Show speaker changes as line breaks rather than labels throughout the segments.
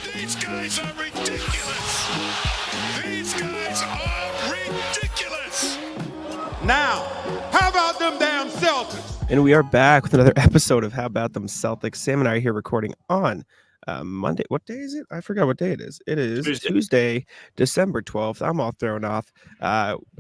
These guys are ridiculous. These guys are ridiculous.
Now, how about them damn Celtics?
And we are back with another episode of How About Them Celtics. Sam and I are here recording on Monday. What day is it? I forgot what day it is. It is Tuesday, December 12th. I'm all thrown off.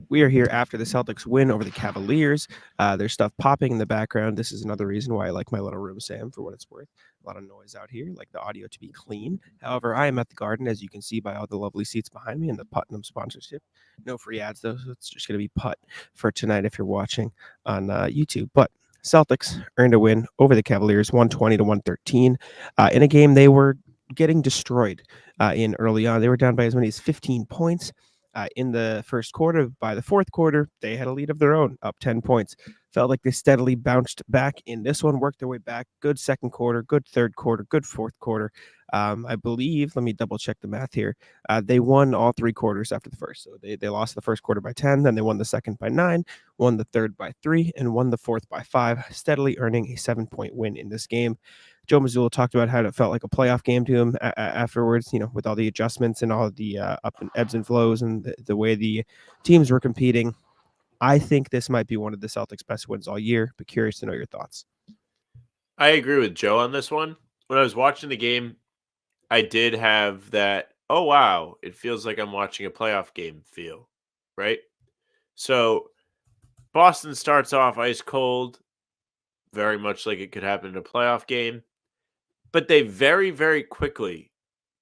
We are here after the Celtics win over the Cavaliers. There's stuff popping in the background. This is another reason why I like my little room, Sam, for what it's worth. A lot of noise out here, like the audio to be clean. However, I am at the Garden, as you can see by all the lovely seats behind me and the Putnam sponsorship. No free ads, though, so it's just going to be putt for tonight if you're watching on YouTube. But Celtics earned a win over the Cavaliers, 120-113, in a game they were getting destroyed in early on. They were down by as many as 15 points in the first quarter. By the fourth quarter, they had a lead of their own, up 10 points. Felt like they steadily bounced back in this one, worked their way back. Good second quarter, good third quarter, good fourth quarter. I believe, let me double check the math here. They won all three quarters after the first. So they lost the first quarter by 10, then they won the second by 9, won the third by 3, and won the fourth by 5, steadily earning a 7-point win in this game. Joe Mazzulla talked about how it felt like a playoff game to him afterwards, with all the adjustments and all the up and ebbs and flows and the way the teams were competing. I think this might be one of the Celtics' best wins all year, but curious to know your thoughts.
I agree with Joe on this one. When I was watching the game, I did have that, oh, wow, it feels like I'm watching a playoff game feel, right? So Boston starts off ice cold, very much like it could happen in a playoff game, but they very, very quickly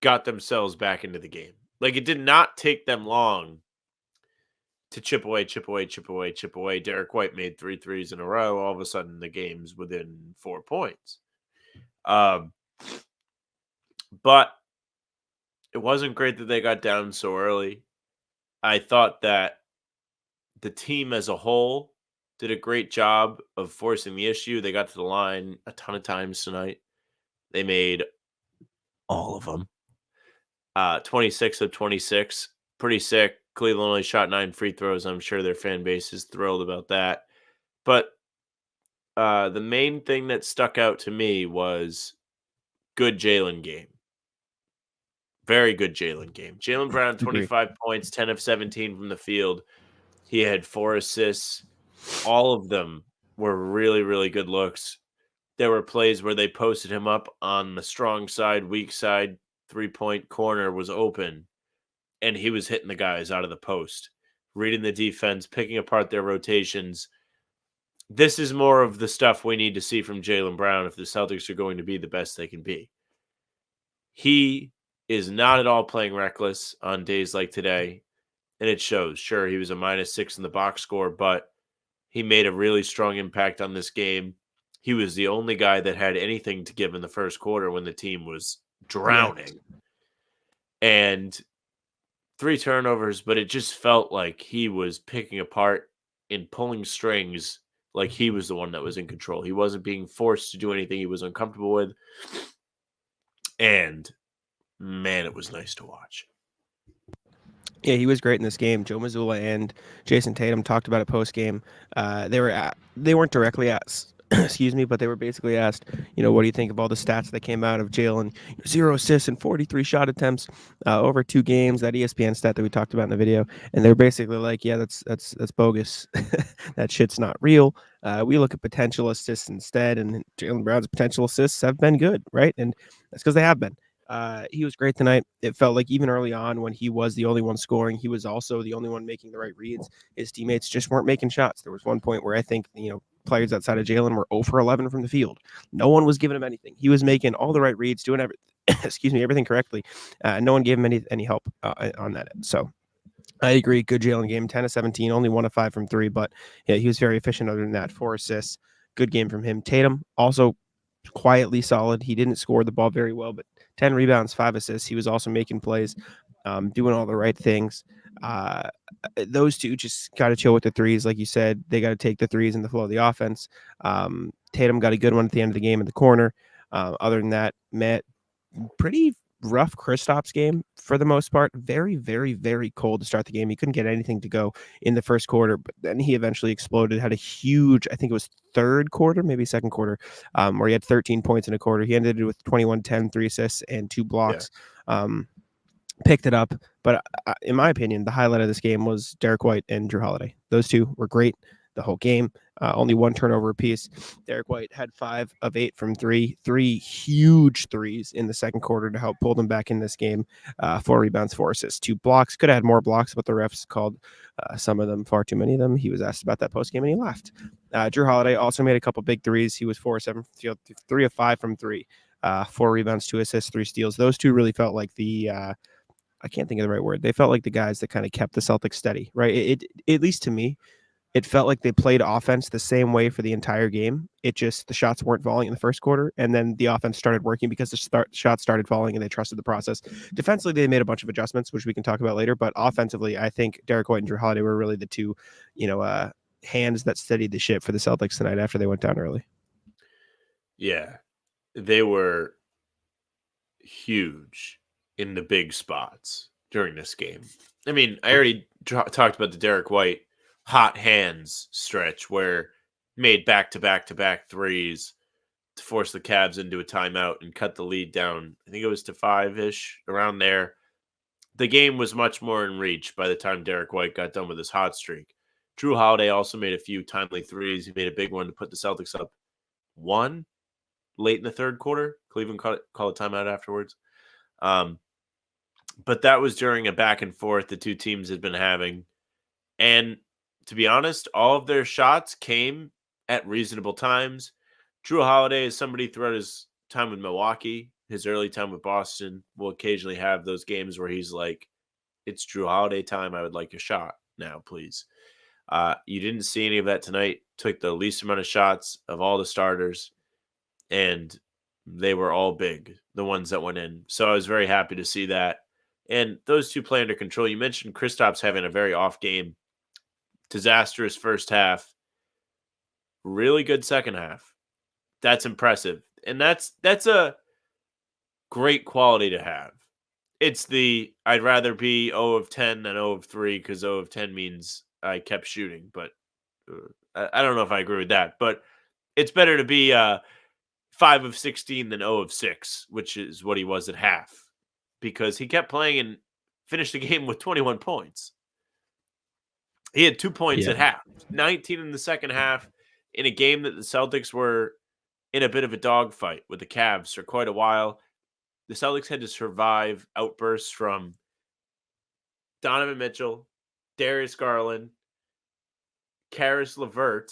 got themselves back into the game. Like, it did not take them long to chip away. Derrick White made 3 threes in a row. All of a sudden, the game's within 4 points. But it wasn't great that they got down so early. I thought that the team as a whole did a great job of forcing the issue. They got to the line a ton of times tonight. They made all of them. 26 of 26. Pretty sick. Cleveland only shot 9 free throws. I'm sure their fan base is thrilled about that. But the main thing that stuck out to me was good Jalen game. Very good Jalen game. Jaylen Brown, 25 points, 10 of 17 from the field. He had 4 assists. All of them were really, really good looks. There were plays where they posted him up on the strong side, weak side, 3-point corner was open, and he was hitting the guys out of the post, reading the defense, picking apart their rotations. This is more of the stuff we need to see from Jaylen Brown if the Celtics are going to be the best they can be. He is not at all playing reckless on days like today, and it shows. Sure, he was a -6 in the box score, but he made a really strong impact on this game. He was the only guy that had anything to give in the first quarter when the team was drowning. And 3 turnovers, but it just felt like he was picking apart and pulling strings like he was the one that was in control. He wasn't being forced to do anything he was uncomfortable with. And man, it was nice to watch.
Yeah, he was great in this game. Joe Mazzulla and Jason Tatum talked about it post-game. They weren't directly asked, excuse me, but they were basically asked, what do you think of all the stats that came out of Jalen? 0 assists and 43 shot attempts over 2 games, that ESPN stat that we talked about in the video. And they're basically like, yeah, that's bogus. That shit's not real. We look at potential assists instead, and Jaylen Brown's potential assists have been good, right? And that's because they have been. He was great tonight. It felt like even early on when he was the only one scoring, he was also the only one making the right reads. His teammates just weren't making shots. There was one point where I think, players outside of Jalen were 0 for 11 from the field. No one was giving him anything. He was making all the right reads, doing everything correctly. No one gave him any help on that end. So I agree. Good Jalen game, 10 of 17, only 1 of 5 from 3, but yeah, he was very efficient other than that. 4 assists, good game from him. Tatum also quietly solid. He didn't score the ball very well, but 10 rebounds, 5 assists. He was also making plays, doing all the right things. Those two just got to chill with the threes. Like you said, they got to take the threes in the flow of the offense. Tatum got a good one at the end of the game in the corner. Other than that, Matt, pretty rough Kristaps game for the most part. Very, very, very cold to start the game. He couldn't get anything to go in the first quarter, but then he eventually exploded, had a huge, I think it was third quarter, maybe second quarter, where he had 13 points in a quarter. He ended it with 21, 10, 3 assists, and 2 blocks. Picked it up. But in my opinion, the highlight of this game was Derrick White and Jrue Holiday. Those two were great the whole game. Only one turnover apiece. Derrick White had 5 of 8 from three huge threes in the second quarter to help pull them back in this game. 4 rebounds, 4 assists, 2 blocks. Could have had more blocks, but the refs called some of them, far too many of them. He was asked about that post game and he laughed. Jrue Holiday also made a couple big threes. He was 4 of 7, 3 of 5 from 3. 4 rebounds, 2 assists, 3 steals. Those two really felt like the I can't think of the right word. They felt like the guys that kind of kept the Celtics steady, right? It at least to me, it felt like they played offense the same way for the entire game. It just, the shots weren't falling in the first quarter, and then the offense started working because the shots started falling and they trusted the process. Defensively, they made a bunch of adjustments, which we can talk about later, but offensively, I think Derrick White and Jrue Holiday were really the two, hands that steadied the ship for the Celtics tonight after they went down early.
Yeah, they were huge in the big spots during this game. I mean, I already talked about the Derrick White hot hands stretch where made back-to-back threes to force the Cavs into a timeout and cut the lead down. I think it was to 5-ish, around there. The game was much more in reach by the time Derrick White got done with his hot streak. Jrue Holiday also made a few timely threes. He made a big one to put the Celtics up 1 late in the third quarter. Cleveland called a timeout afterwards. But that was during a back and forth the two teams had been having. And to be honest, all of their shots came at reasonable times. Jrue Holiday is somebody throughout his time with Milwaukee, his early time with Boston, will occasionally have those games where he's like, it's Jrue Holiday time. I would like a shot now, please. You didn't see any of that tonight. Took the least amount of shots of all the starters, and they were all big, the ones that went in. So I was very happy to see that. And those two play under control. You mentioned Kristaps having a very off game. Disastrous first half. Really good second half. That's impressive. And that's a great quality to have. It's the I'd rather be 0 of 10 than 0 of 3 because 0 of 10 means I kept shooting. But I don't know if I agree with that. But it's better to be 5 of 16 than 0 of 6, which is what he was at half. Because he kept playing and finished the game with 21 points. He had 2 points at half, 19 in the second half, in a game that the Celtics were in a bit of a dogfight with the Cavs for quite a while. The Celtics had to survive outbursts from Donovan Mitchell, Darius Garland, Karis LeVert.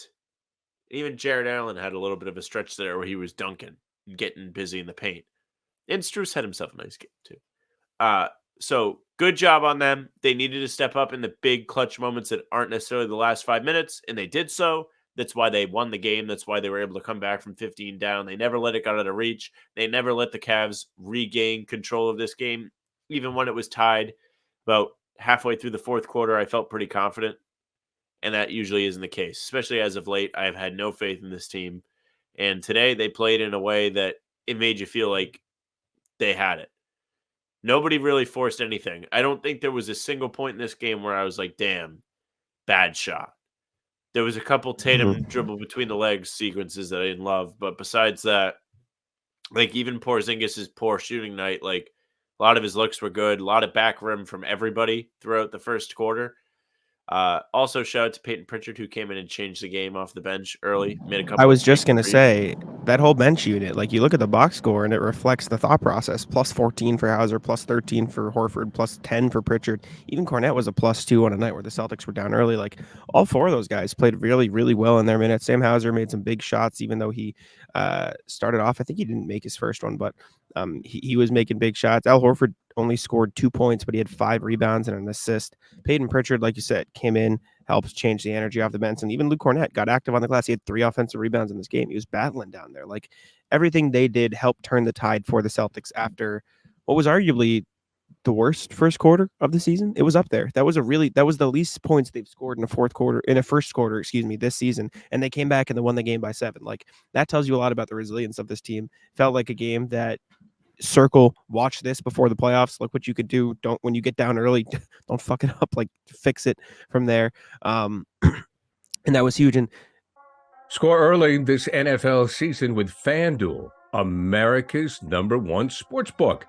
Even Jared Allen had a little bit of a stretch there where he was dunking, getting busy in the paint. And Strus had himself a nice game too. So good job on them. They needed to step up in the big clutch moments that aren't necessarily the last 5 minutes, and they did so. That's why they won the game. That's why they were able to come back from 15 down. They never let it go out of reach. They never let the Cavs regain control of this game. Even when it was tied about halfway through the fourth quarter, I felt pretty confident, and that usually isn't the case, especially as of late. I have had no faith in this team, and today they played in a way that it made you feel like they had it. Nobody really forced anything. I don't think there was a single point in this game where I was like, damn, bad shot. There was a couple Tatum dribble between the legs sequences that I didn't love. But besides that, like even Porzingis' poor shooting night, like a lot of his looks were good. A lot of back rim from everybody throughout the first quarter. Also, shout out to Peyton Pritchard, who came in and changed the game off the bench early. Made a couple.
I was just going to say, that whole bench unit, like you look at the box score and it reflects the thought process. Plus 14 for Hauser, plus 13 for Horford, plus 10 for Pritchard. Even Cornette was a plus 2 on a night where the Celtics were down early. Like all 4 of those guys played really, really well in their minutes. Sam Hauser made some big shots, even though he started off. I think he didn't make his first one, but he was making big shots. Al Horford only scored 2 points, but he had 5 rebounds and an assist. Peyton Pritchard, like you said, came in, helped change the energy off the bench. And even Luke Cornette got active on the glass. He had 3 offensive rebounds in this game. He was battling down there. Like everything they did helped turn the tide for the Celtics after what was arguably the worst first quarter of the season. It was up there. That was the least points they've scored in a first quarter, this season. And they came back and they won the game by 7. Like that tells you a lot about the resilience of this team. Felt like a game that circle, watch this before the playoffs. Look what you could do. Don't when you get down early, don't fuck it up. Like fix it from there. And that was huge. And
Score early this NFL season with FanDuel, America's #1 sportsbook.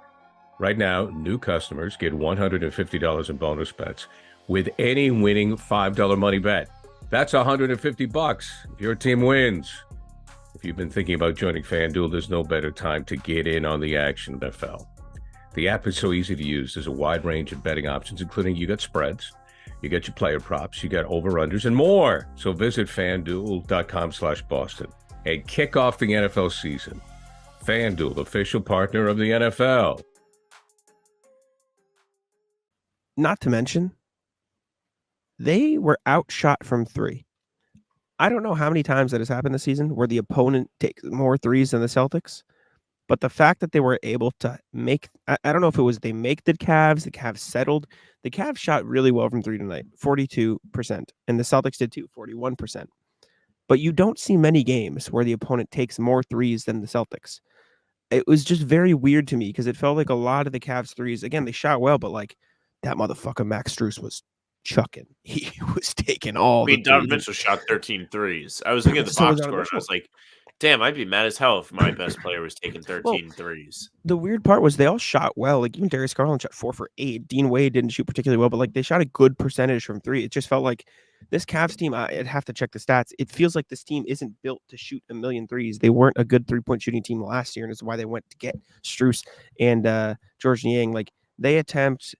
Right now, new customers get $150 in bonus bets with any winning $5 money bet. That's $150 if your team wins. If you've been thinking about joining FanDuel, there's no better time to get in on the action, NFL. The app is so easy to use. There's a wide range of betting options, including you got spreads, you get your player props, you got over-unders, and more. So visit FanDuel.com/Boston and kick off the NFL season. FanDuel, official partner of the NFL.
not to mention, they were outshot from three. I don't know how many times that has happened this season where the opponent takes more threes than the Celtics, but the fact that they were able to make, I don't know if it was they make the Cavs settled. The Cavs shot really well from three tonight, 42%, and the Celtics did too, 41%. But you don't see many games where the opponent takes more threes than the Celtics. It was just very weird to me because it felt like a lot of the Cavs threes, again, they shot well, but like that motherfucker Max Strus was chucking. He was taking all the
Donovan
threes.
Mitchell shot 13 threes. I was looking at the
So was
box
Donovan
score and I was
Mitchell.
like, damn, I'd be mad as hell if my best player was taking 13 threes.
The weird part was they all shot well. Like even Darius Garland shot 4 for 8. Dean Wade didn't shoot particularly well, but like they shot a good percentage from three. It just felt like this Cavs team, I'd have to check the stats. It feels like this team isn't built to shoot a million threes. They weren't a good 3-point shooting team last year, and it's why they went to get Strus and George Niang. Like they attempt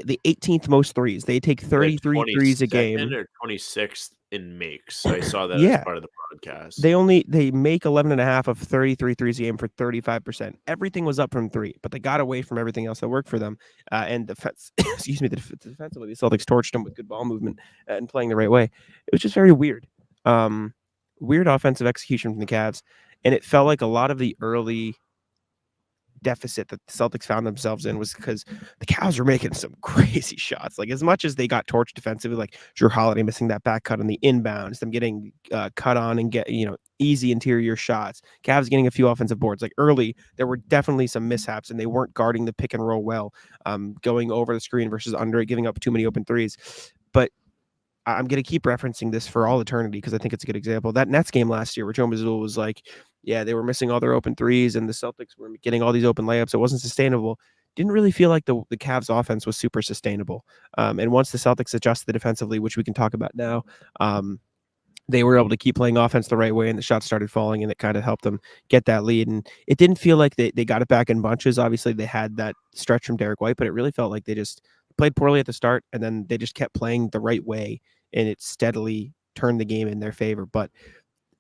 the 18th most threes. They take 33 threes a game.
Or 26th in makes. I saw that
Yeah.
as part of the podcast.
They make 11.5 of 33 threes a game for 35%. Everything was up from three, but they got away from everything else that worked for them. And defense, defensively, the Celtics torched them with good ball movement and playing the right way. It was just very weird. Weird offensive execution from the Cavs. And it felt like a lot of the early deficit that the Celtics found themselves in was because the Cavs were making some crazy shots. Like as much as they got torched defensively, like Jrue Holiday missing that back cut on the inbounds, them getting cut on and get easy interior shots. Cavs getting a few offensive boards. Like early, there were definitely some mishaps, and they weren't guarding the pick and roll well, going over the screen versus under it, giving up too many open threes. But I'm going to keep referencing this for all eternity because I think it's a good example. That Nets game last year where Joe Mazzulla was like, yeah, they were missing all their open threes and the Celtics were getting all these open layups. It wasn't sustainable. Didn't really feel like the Cavs offense was super sustainable. And once the Celtics adjusted defensively, which we can talk about now, they were able to keep playing offense the right way and the shots started falling and it kind of helped them get that lead. And it didn't feel like they got it back in bunches. Obviously, they had that stretch from Derrick White, but it really felt like they just played poorly at the start and then they just kept playing the right way and it steadily turned the game in their favor. But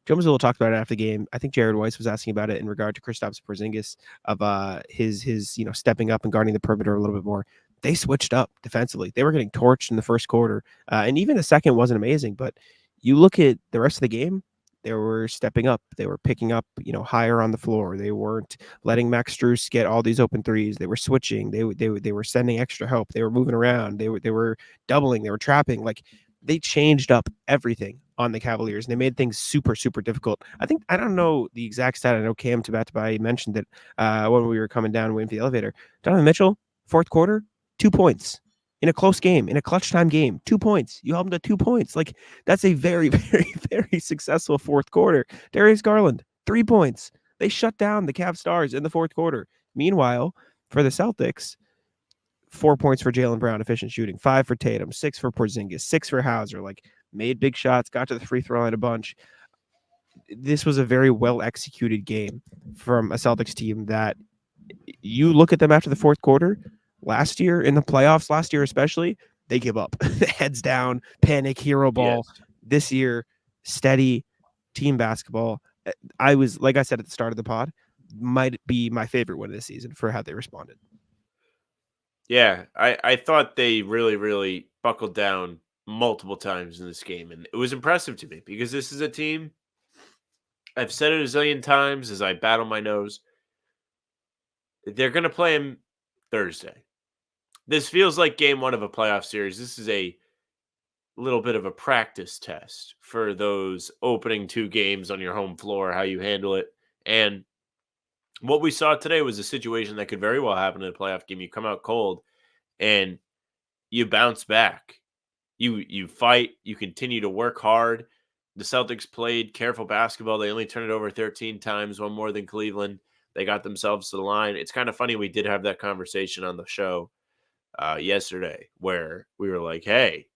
Joe Mazzulla talked about it after the game. I think Jared Weiss was asking about it in regard to Kristaps Porzingis of his stepping up and guarding the perimeter a little bit more. They switched up defensively. They were getting torched in the first quarter, and even the second wasn't amazing. But you look at the rest of the game, they were stepping up. They were picking up, higher on the floor. They weren't letting Max Strus get all these open threes. They were switching. They were sending extra help. They were moving around. They were doubling. They were trapping. Like they changed up everything on the Cavaliers and they made things super, super difficult. I don't know the exact stat. I know Cam Tabatabai mentioned it when we were coming down waiting for the elevator. Donovan Mitchell, fourth quarter, 2 points in a close game, in a clutch time game, 2 points. You held him to 2 points. Like that's a very, very, very successful fourth quarter. Darius Garland, 3 points. They shut down the Cavs stars in the fourth quarter. Meanwhile, for the Celtics, 4 points for Jaylen Brown, efficient shooting, 5 for Tatum, 6 for Porzingis, 6 for Hauser, like made big shots, got to the free throw line a bunch. This was a very well executed game from a Celtics team that you look at them after the fourth quarter last year in the playoffs, last year especially, they give up. Heads down, panic, hero ball.
Yes.
This year, steady team basketball. I was, like I said at the start of the pod, might be my favorite one this season for how they responded.
Yeah, I thought they really, really buckled down multiple times in this game. And it was impressive to me because this is a team, I've said it a zillion times as I battle my nose, they're going to play him Thursday. This feels like game one of a playoff series. This is a little bit of a practice test for those opening 2 games on your home floor, how you handle it. And what we saw today was a situation that could very well happen in a playoff game. You come out cold and you bounce back. You fight, you continue to work hard. The Celtics played careful basketball. They only turned it over 13 times, one more than Cleveland. They got themselves to the line. It's kind of funny. We did have that conversation on the show yesterday where we were like, hey,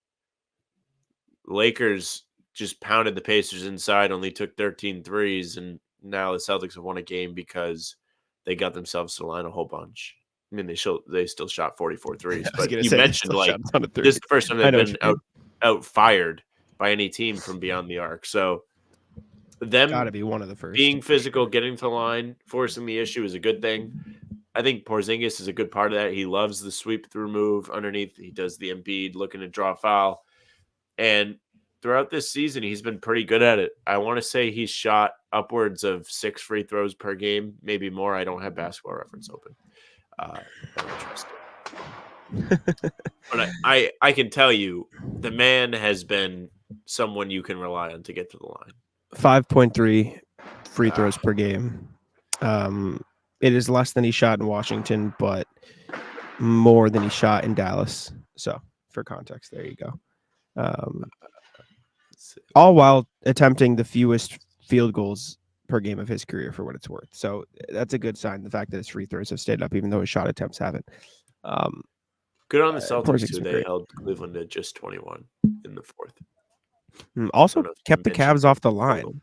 Lakers just pounded the Pacers inside, only took 13 threes, and now the Celtics have won a game because they got themselves to the line a whole bunch. I mean, they still shot 44 threes, but you mentioned like this is the first time they've been out fired by any team from beyond the arc. So them
gotta be one of the first.
Being physical, getting to the line, forcing the issue is a good thing. I think Porzingis is a good part of that. He loves the sweep through move underneath. He does the Embiid looking to draw a foul. And throughout this season, he's been pretty good at it. I want to say he's shot upwards of 6 free throws per game, maybe more. I don't have Basketball Reference open. But I can tell you, the man has been someone you can rely on to get to the line.
5.3 free throws per game. It is less than he shot in Washington, but more than he shot in Dallas. So, for context, there you go. All while attempting the fewest field goals per game of his career, for what it's worth. So that's a good sign. The fact that his free throws have stayed up, even though his shot attempts haven't.
Good on the Celtics too. They held Cleveland to just 21 in the fourth.
Also kept the Cavs off the line.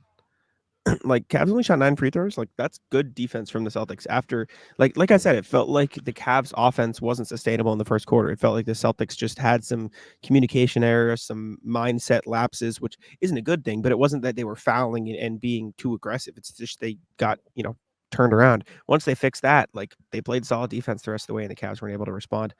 Like, Cavs only shot 9 free throws. Like, that's good defense from the Celtics. After, like I said, it felt like the Cavs offense wasn't sustainable in the first quarter. It felt like the Celtics just had some communication errors, some mindset lapses, which isn't a good thing, but it wasn't that they were fouling and being too aggressive. It's just they got, turned around. Once they fixed that, like, they played solid defense the rest of the way, and the Cavs weren't able to respond.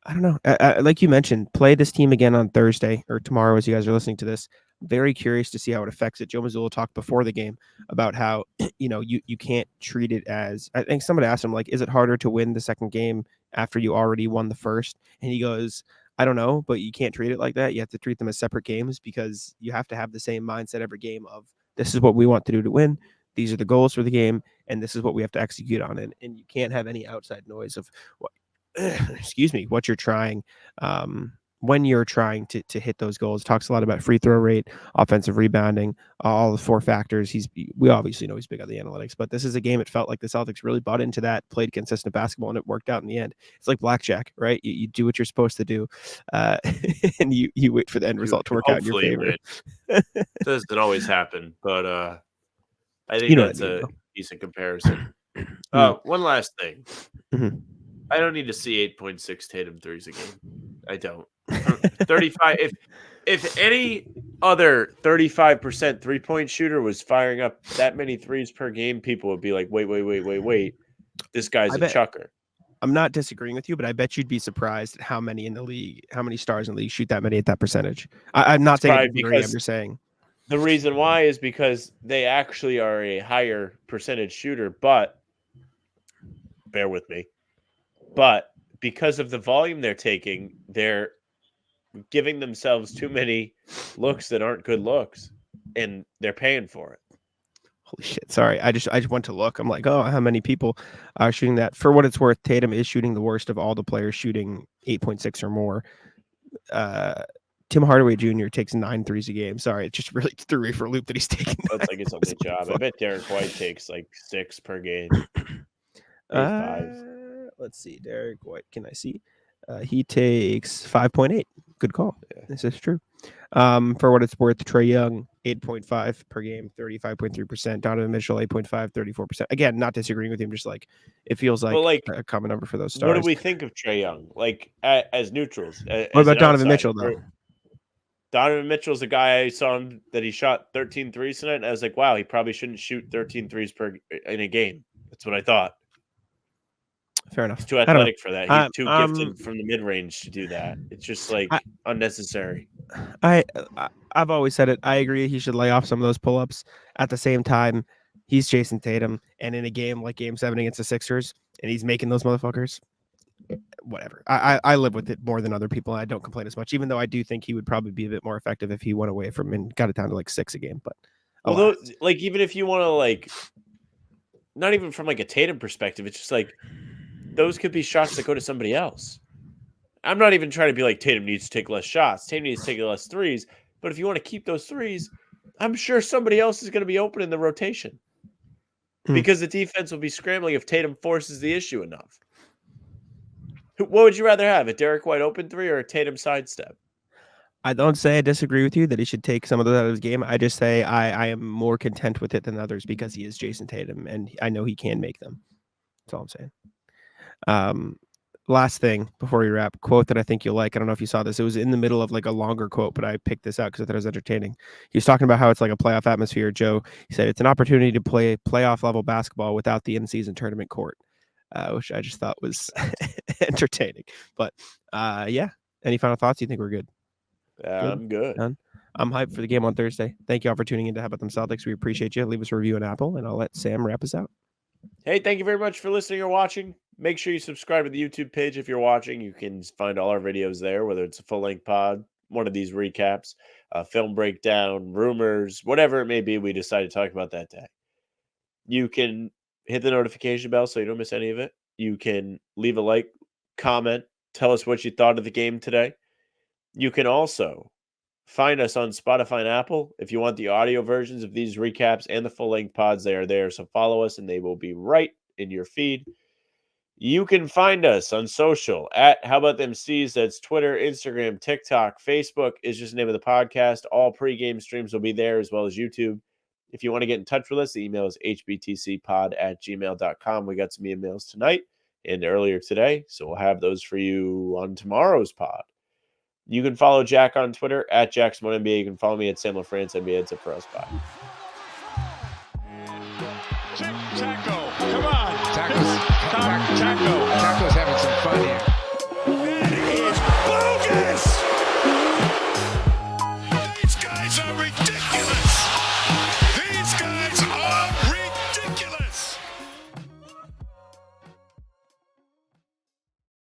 I don't know. Like you mentioned, play this team again on Thursday or tomorrow as you guys are listening to this. Very curious to see how it affects it. Joe Mazzulla talked before the game about how, you can't treat it as, I think somebody asked him, like, is it harder to win the second game after you already won the first? And he goes, I don't know, but you can't treat it like that. You have to treat them as separate games because you have to have the same mindset every game of, this is what we want to do to win. These are the goals for the game, and this is what we have to execute on. And you can't have any outside noise of what, what you're trying when you're trying to hit those goals. Talks a lot about free throw rate, offensive rebounding, all the 4 factors. We obviously know he's big on the analytics, but this is a game it felt like the Celtics really bought into that, played consistent basketball, and it worked out in the end. It's like blackjack, right? You do what you're supposed to do, and you wait for the end result to work out in your favor.
It doesn't always happen, but I think that's a decent comparison. One last thing.
Mm-hmm.
I don't need to see 8.6 Tatum threes a game. I don't. 35. If any other 35% 3-point shooter was firing up that many threes per game, people would be like, wait. This guy's a chucker.
I'm not disagreeing with you, but I bet you'd be surprised at how many stars in the league shoot that many at that percentage. I'm not saying because I'm just saying.
The reason why is because they actually are a higher percentage shooter, but bear with me. But because of the volume they're taking, they're giving themselves too many looks that aren't good looks, and they're paying for it.
Holy shit. Sorry. I just went to look. I'm like, how many people are shooting that? For what it's worth, Tatum is shooting the worst of all the players shooting 8.6 or more. Tim Hardaway Jr. takes 9 threes a game. Sorry, it just really threw me for a loop that he's taking.
That's like his only job. I bet Derrick White takes like 6 per game.
5. Let's see. Derrick White. Can I see? He takes 5.8. Good call. Yeah. This is true. For what it's worth, Trae Young, 8.5 per game, 35.3%. Donovan Mitchell, 8.5, 34%. Again, not disagreeing with him. Just like it feels like a common number for those stars.
What do we think of Trae Young? Like as neutrals?
What about Donovan Mitchell though?
Donovan Mitchell's a guy I saw him that he shot 13 threes tonight. And I was like, wow, he probably shouldn't shoot 13 threes in a game. That's what I thought.
Fair enough.
He's too athletic for that. He's too gifted from the mid-range to do that. It's just like unnecessary.
I've always said it. I agree. He should lay off some of those pull-ups. At the same time, he's Jason Tatum, and in a game like Game 7 against the Sixers, and he's making those motherfuckers. Whatever. I live with it more than other people. And I don't complain as much, even though I do think he would probably be a bit more effective if he went away from and got it down to like 6 a game. But
although, like, even if you want to like not even from like a Tatum perspective. It's just like those could be shots that go to somebody else. I'm not even trying to be like Tatum needs to take less shots. Tatum needs to take less threes. But if you want to keep those threes, I'm sure somebody else is going to be open in the rotation because the defense will be scrambling if Tatum forces the issue enough. What would you rather have, a Derrick White open three or a Tatum sidestep?
I don't say I disagree with you that he should take some of those out of his game. I just say I am more content with it than others because he is Jason Tatum, and I know he can make them. That's all I'm saying. Last thing before we wrap, quote that I think you'll like. I don't know if you saw this. It was in the middle of like a longer quote, but I picked this out because I thought it was entertaining. He was talking about how it's like a playoff atmosphere. Joe, he said it's an opportunity to play playoff level basketball without the in-season tournament court, which I just thought was entertaining. But yeah, any final thoughts? You think we're good?
I'm good.
Done? I'm hyped for the game on Thursday. Thank you all for tuning in to How About Them Celtics. We appreciate you. Leave us a review on Apple, and I'll let Sam wrap us out.
Hey, thank you very much for listening or watching. Make sure you subscribe to the YouTube page if you're watching. You can find all our videos there, whether it's a full-length pod, one of these recaps, film breakdown, rumors, whatever it may be we decide to talk about that day. You can hit the notification bell so you don't miss any of it. You can leave a like, comment, tell us what you thought of the game today. You can also find us on Spotify and Apple. If you want the audio versions of these recaps and the full-length pods, they are there. So follow us, and they will be right in your feed. You can find us on social at How About Them C's. That's Twitter, Instagram, TikTok, Facebook is just the name of the podcast. All pregame streams will be there as well as YouTube. If you want to get in touch with us, the email is hbtcpod@gmail.com. We got some emails tonight and earlier today, so we'll have those for you on tomorrow's pod. You can follow Jack on Twitter at JackSmartNBA. You can follow me at Sam LaFrance NBA. It's it for us. Bye.
Taco, come on.
Taco's having some fun here.